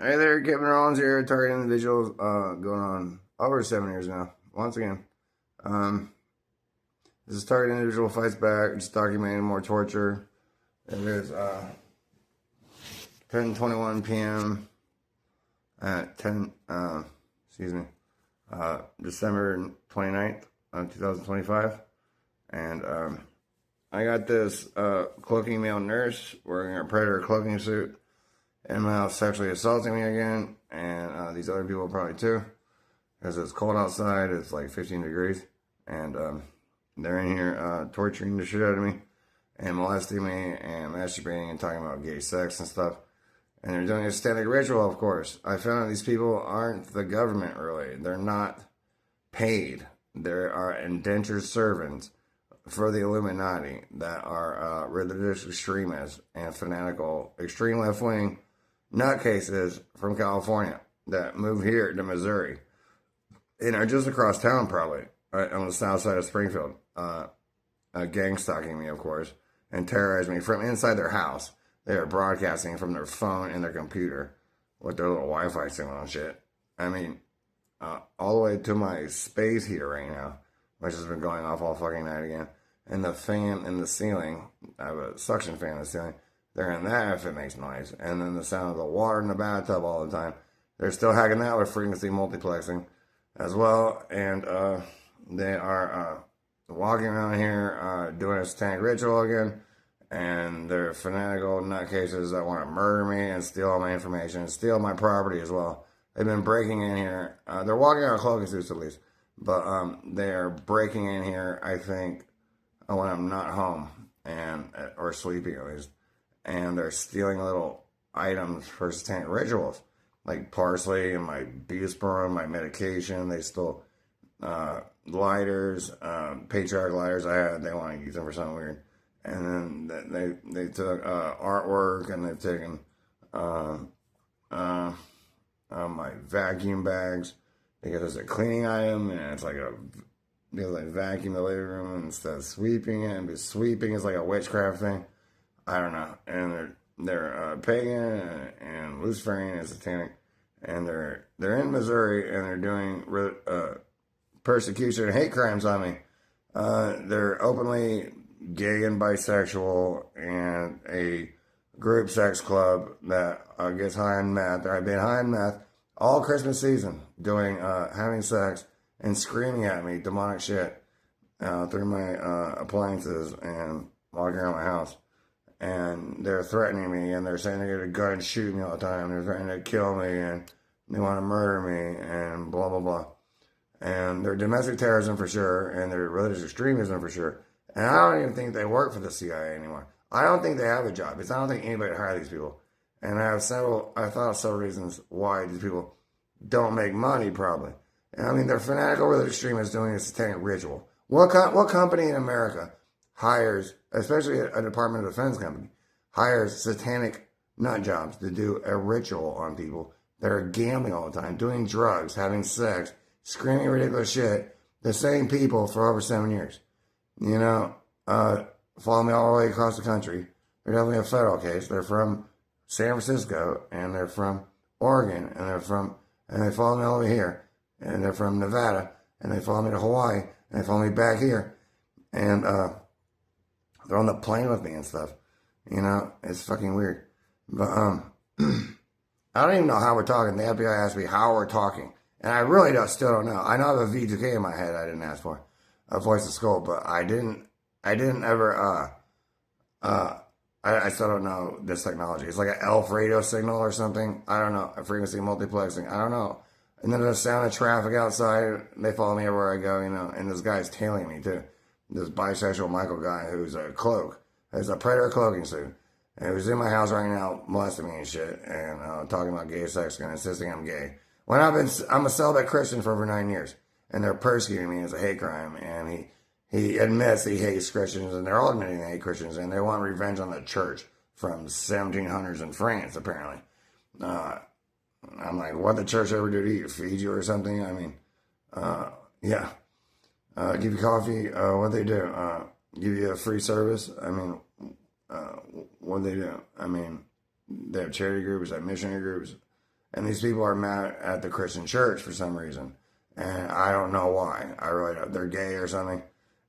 Hey there, Kevin Rollins here, targeting individuals, going on over 7 years now. Once again, um, this is targeting individual fights back, just documenting more torture. It is 10:21 p.m. at December 29th, 2025, and I got this cloaking male nurse wearing a predator cloaking suit in my house sexually assaulting me again, and these other people probably too, because it's cold outside. It's like 15 degrees, and they're in here torturing the shit out of me and molesting me and masturbating and talking about gay sex and stuff. And they're doing a satanic ritual, of course. I found out these people aren't the government, really. They're not paid. They are indentured servants for the Illuminati that are religious extremists and fanatical extreme left-wing nutcases from California that move here to Missouri and are just across town, probably, right on the south side of Springfield, gang stalking me, of course, and terrorizing me from inside their house. They are broadcasting from their phone and their computer with their little Wi-Fi signal and shit. I mean, all the way to my space heater right now, which has been going off all fucking night again. And the fan in the ceiling, I have a suction fan in the ceiling, they're in that if it makes noise. And then the sound of the water in the bathtub all the time. They're still hacking that with frequency multiplexing as well. And they are walking around here doing a satanic ritual again. And they're fanatical nutcases that want to murder me and steal all my information and steal my property as well. They've been breaking in here. They're walking around cloaking suits at least. But they are breaking in here, I think, when I'm not home or sleeping at least. And they're stealing little items for satanic rituals, like parsley and my Buspirone, my medication. They stole lighters, patriarch lighters I had. They want to use them for something weird. And then they took artwork, and they've taken my vacuum bags because it's a cleaning item, and it's like because I vacuum the living room instead of sweeping it, and sweeping is like a witchcraft thing. I don't know. And they're pagan and Luciferian and satanic, and they're in Missouri, and they're doing persecution and hate crimes on me. They're openly gay and bisexual, and a group sex club that gets high on meth. I've been high on meth all Christmas season, doing having sex and screaming at me demonic shit through my appliances and walking around my house. And they're threatening me, and they're saying they're going to gun and shoot me all the time. They're threatening to kill me, and they want to murder me, and blah, blah, blah. And they're domestic terrorism for sure, and they're religious extremism for sure. And I don't even think they work for the CIA anymore. I don't think they have a job. I don't think anybody hire these people. And I thought of several reasons why these people don't make money, probably. And I mean, they're fanatical religious extremists doing a satanic ritual. What company in America hires, especially a Department of Defense company, hires satanic nut jobs to do a ritual on people that are gambling all the time, doing drugs, having sex, screaming ridiculous shit, the same people for over 7 years? You know, follow me all the way across the country. They're definitely a federal case. They're from San Francisco, and they're from Oregon, and they follow me all the way here, and they're from Nevada, and they follow me to Hawaii, and they follow me back here, and they're on the plane with me and stuff. You know, it's fucking weird. But I don't even know how we're talking. The FBI asked me how we're talking, and I really still don't know. I know I have a V2K in my head I didn't ask for, a voice of skull, but I didn't ever I still don't know this technology. It's like an ELF radio signal or something. I don't know. A frequency multiplexing. I don't know. And then the sound of traffic outside. They follow me everywhere I go, you know. And this guy's tailing me too. This bisexual Michael guy who's a cloak. Has a predator cloaking suit. And who's in my house right now molesting me and shit. And talking about gay sex and insisting I'm gay. When I'm a celibate Christian for over 9 years. And they're persecuting me as a hate crime. And he admits he hates Christians, and they're all admitting they hate Christians, and they want revenge on the church from 1700s in France, apparently. I'm like, what the church ever do to you? Feed you or something? I mean, yeah. Give you coffee? What they do? Give you a free service? I mean, what they do? I mean, they have charity groups, they have missionary groups, And these people are mad at the Christian church for some reason. And I don't know why. I really don't. They're gay or something.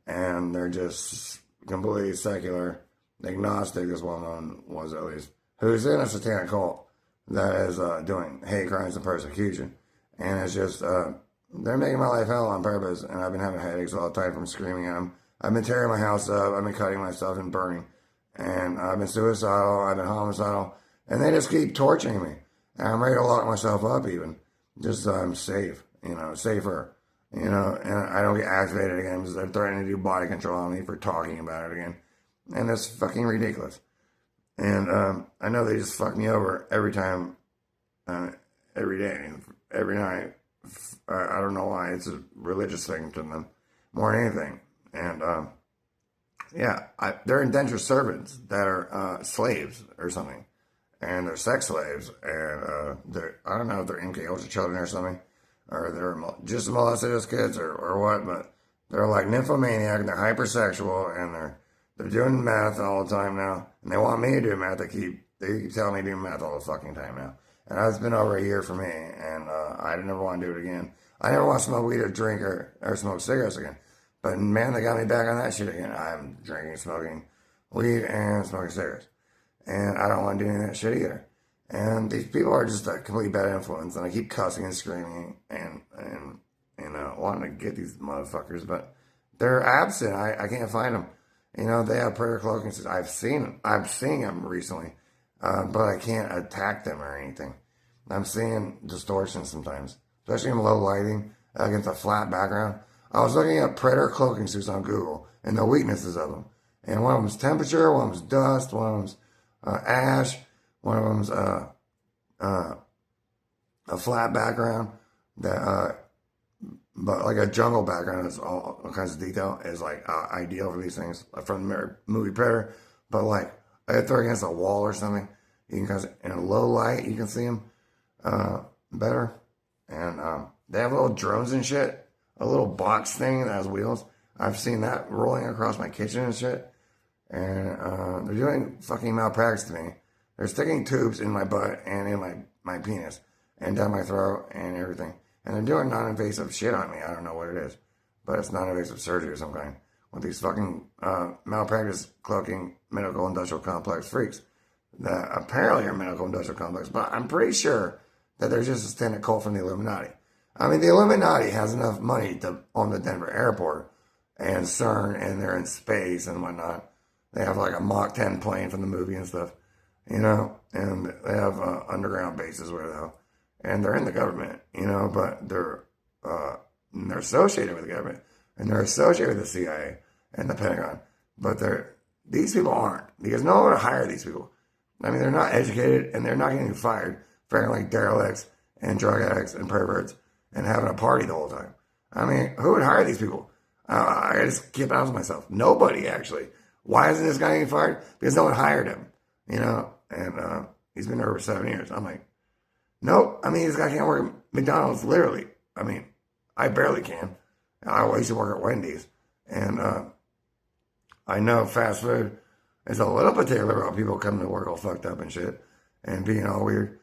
And they're just completely secular, agnostic, as well known was at least, who's in a satanic cult that is doing hate crimes and persecution. And it's just, they're making my life hell on purpose. And I've been having headaches all the time from screaming at them. I've been tearing my house up. I've been cutting myself and burning. And I've been suicidal. I've been homicidal. And they just keep torturing me. And I'm ready to lock myself up even, just so I'm safe, safer, and I don't get activated again because they're threatening to do body control on me for talking about it again. And it's fucking ridiculous. And I know they just fuck me over every time, every day, every night. I don't know why. It's a religious thing to them more than anything. And they're indentured servants that are slaves or something. And they're sex slaves, and I don't know if they're MK Ultra children or something, or they're just molested as kids or what, but they're like nymphomaniac, and they're hypersexual, and they're doing math all the time now, and they want me to do math. They keep telling me to do math all the fucking time now, and it's been over a year for me, and I never want to do it again. I never want to smoke weed or drink or smoke cigarettes again, but man, they got me back on that shit again. I'm drinking, smoking weed, and smoking cigarettes. And I don't want to do any of that shit either. And these people are just a complete bad influence. And I keep cussing and screaming and wanting to get these motherfuckers. But they're absent. I can't find them. They have prayer cloaking systems. I've seen them. I'm seeing them recently. But I can't attack them or anything. I'm seeing distortions sometimes. Especially in low lighting against a flat background. I was looking at predator cloaking suits on Google. And the weaknesses of them. And one of them's temperature. One of them's dust. One of them's ash, one of them's a flat background that, but like a jungle background is all kinds of detail is like ideal for these things from the movie Predator. But like if they're against a wall or something, you can in a low light you can see them better. And they have little drones and shit, a little box thing that has wheels. I've seen that rolling across my kitchen and shit. And they're doing fucking malpractice to me. They're sticking tubes in my butt and in my penis and down my throat and everything. And they're doing non-invasive shit on me. I don't know what it is. But it's non-invasive surgery of some kind. With these fucking malpractice cloaking medical industrial complex freaks. That apparently are medical industrial complex. But I'm pretty sure that they're just a satanic cult from the Illuminati. I mean, the Illuminati has enough money to own the Denver airport and CERN, and they're in space and whatnot. They have like a Mach 10 plane from the movie and stuff, and they have underground bases where they'll, and they're in the government, but they're associated with the government, and they're associated with the CIA and the Pentagon, but these people aren't, because no one would hire these people. I mean, they're not educated, and they're not getting fired for acting like derelicts and drug addicts and perverts and having a party the whole time. I mean, who would hire these people? I just keep out of myself. Nobody, actually. Why isn't this guy getting fired? Because no one hired him, and he's been there for 7 years. I'm like, nope. I mean, this guy can't work at McDonald's, literally. I mean, I barely can. I used to work at Wendy's, and I know fast food is a little particular about people coming to work all fucked up and shit and being all weird.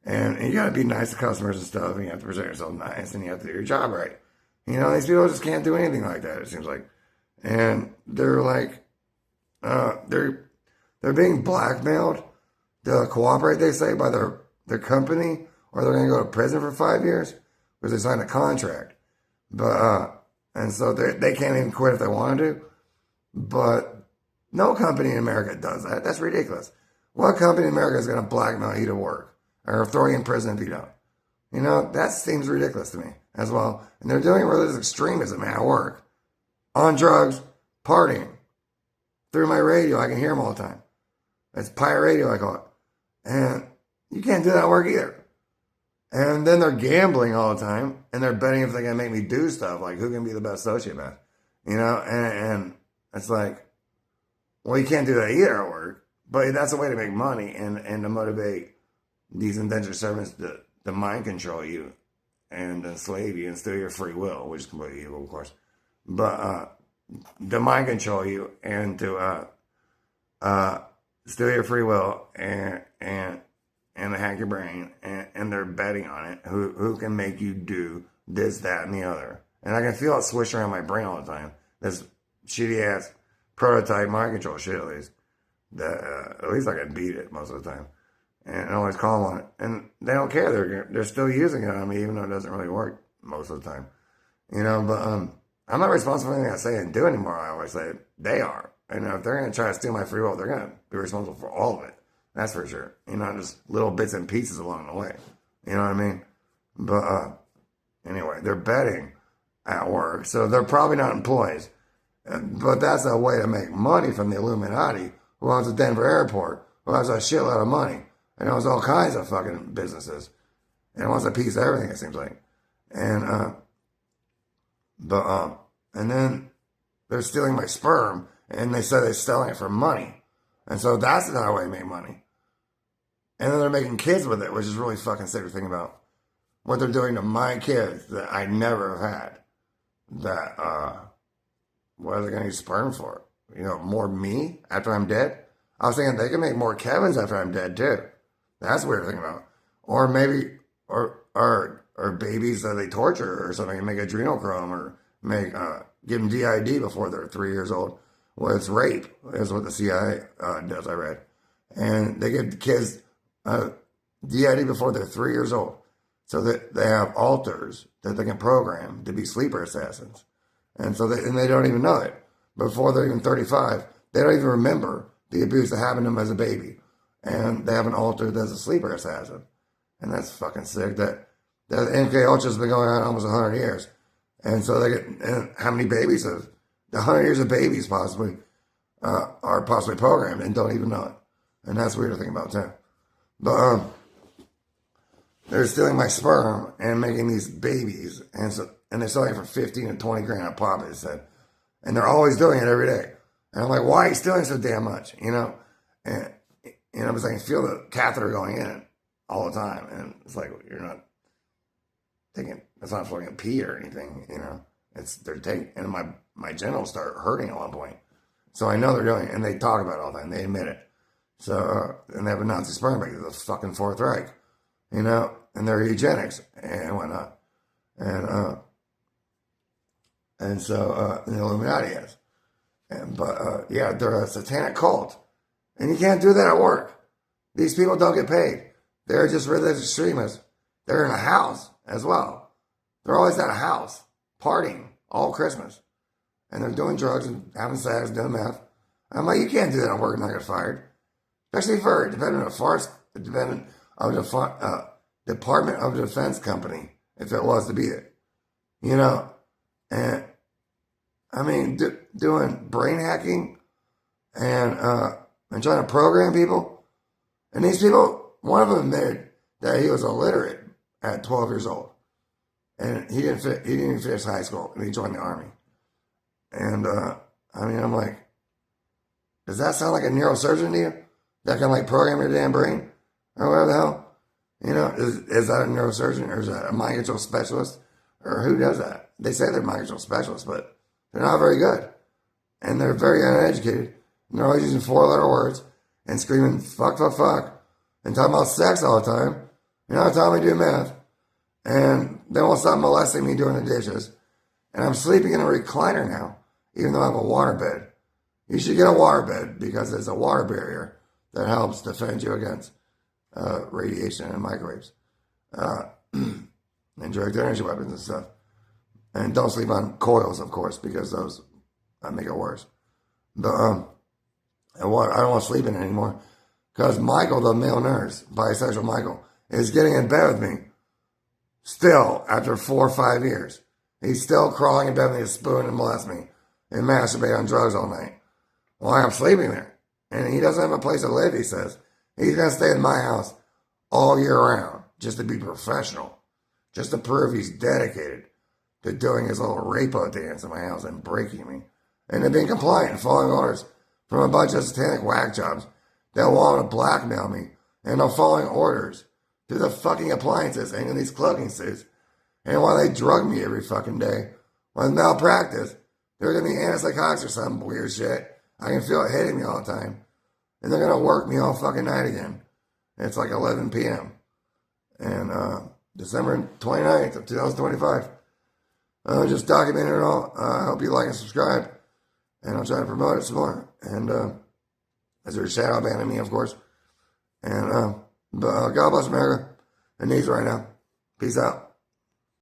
And you gotta be nice to customers and stuff, and you have to present yourself nice, and you have to do your job right. These people just can't do anything like that, it seems like. And they're like, they're being blackmailed to cooperate, they say, by their company, or they're going to go to prison for 5 years because they signed a contract. But and so they can't even quit if they want to. But no company in America does that. That's ridiculous. What company in America is going to blackmail you to work or throw you in prison if you don't? That seems ridiculous to me as well. And they're doing religious extremism at work, on drugs, partying. Through my radio, I can hear them all the time. It's pirate radio, I call it. And you can't do that at work either. And then they're gambling all the time, and they're betting if they can make me do stuff, like who can be the best sociopath, and it's like, well, you can't do that either at work, but that's a way to make money and to motivate these indentured servants to mind control you and enslave you and steal your free will, which is completely evil, of course, but to mind control you and to steal your free will and and they hack your brain, and they're betting on it. Who can make you do this, that, and the other? And I can feel it swish around my brain all the time. This shitty ass prototype mind control shit, at least. At least I can beat it most of the time, and I always call them on it. And they don't care. They're still using it on me, even though it doesn't really work most of the time. You know, but I'm not responsible for anything I say and do anymore. I always say they are. And if they're going to try to steal my free will, they're going to be responsible for all of it. That's for sure. You know, just little bits and pieces along the way. You know what I mean? But anyway, they're betting at work, so they're probably not employees. But that's a way to make money from the Illuminati, who owns the Denver airport, who has a shitload of money, and owns all kinds of fucking businesses, and wants a piece of everything, it seems like. And and then they're stealing my sperm, and they said they're selling it for money. And so that's another way to make money. And then they're making kids with it, which is really fucking sick to think about. What they're doing to my kids that I never have had. That, what are they going to use sperm for? You know, more me after I'm dead? I was thinking they can make more Kevins after I'm dead, too. That's weird to think about. Or maybe, or babies that they torture or something and make adrenochrome or make, give them DID before they're 3 years old. Well, it's rape, is what the CIA does, I read. And they give kids DID before they're 3 years old. So that they have alters that they can program to be sleeper assassins. And so they don't even know it. Before they're even 35, they don't even remember the abuse that happened to them as a baby. And they have an alter that's a sleeper assassin. And that's fucking sick. That MK Ultra's been going on almost 100 years. And so they get, and how many babies have, 100 years of babies possibly, are possibly programmed and don't even know it. And that's weird to think about too. But, they're stealing my sperm and making these babies. And they're selling it for 15 and 20 grand a pop, it said. And they're always doing it every day. And I'm like, why are you stealing so damn much? You know? And, you know, because I can feel the catheter going in all the time. And it's like, you're not thinking, it's not fucking pee or anything, you know? They're taking, and my genitals start hurting at one point. So I know they're doing it. And they talk about it all the time. They admit it. So, and they have a Nazi sperm bank, the fucking Fourth Reich. You know? And they're eugenics and whatnot. And so the Illuminati is. But yeah, they're a satanic cult. And you can't do that at work. These people don't get paid. They're just religious extremists. They're in a house as well. They're always at a house, partying all Christmas. And they're doing drugs and having sex, doing meth. I'm like, you can't do that at work and not get fired. Especially for dependent on the Department of Defense company, if it was to be it. You know? And, I mean, doing brain hacking and trying to program people. And these people, one of them admitted that he was illiterate at 12 years old. And he didn't even finish high school, and he joined the Army. And, I mean, I'm like, does that sound like a neurosurgeon to you? That can, like, program your damn brain? Or whatever the hell? You know, is that a neurosurgeon, or is that a mind control specialist? Or who does that? They say they're mind control specialists, but they're not very good. And they're very uneducated. And they're always using 4-letter words and screaming, fuck, fuck, fuck. And talking about sex all the time. You know, telling me to do math. And they won't stop molesting me doing the dishes. And I'm sleeping in a recliner now, even though I have a water bed. You should get a water bed because there's a water barrier that helps defend you against radiation and microwaves, and direct energy weapons and stuff. And don't sleep on coils, of course, because those make it worse. But I don't want to sleep in it anymore because Michael, the male nurse, bisexual Michael, is getting in bed with me still after 4 or 5 years. He's still crawling in bed with me, a spoon, and molest me and masturbate on drugs all night while I'm sleeping there. And he doesn't have a place to live, he says. He's going to stay in my house all year round just to be professional, just to prove he's dedicated to doing his little rapo dance in my house and breaking me. And to being compliant and following orders from a bunch of satanic whack jobs that want to blackmail me. And I'm following orders to the fucking appliances and in these cloaking suits. And while they drug me every fucking day with malpractice, they're going to be antipsychotics or some weird shit. I can feel it hitting me all the time. And they're going to work me all fucking night again. It's like 11 p.m. And December 29th of 2025. Just documenting it all. I hope you like and subscribe. And I'll try to promote it some more. And as they're shadow banning me, of course. And God bless America. It needs right now. Peace out.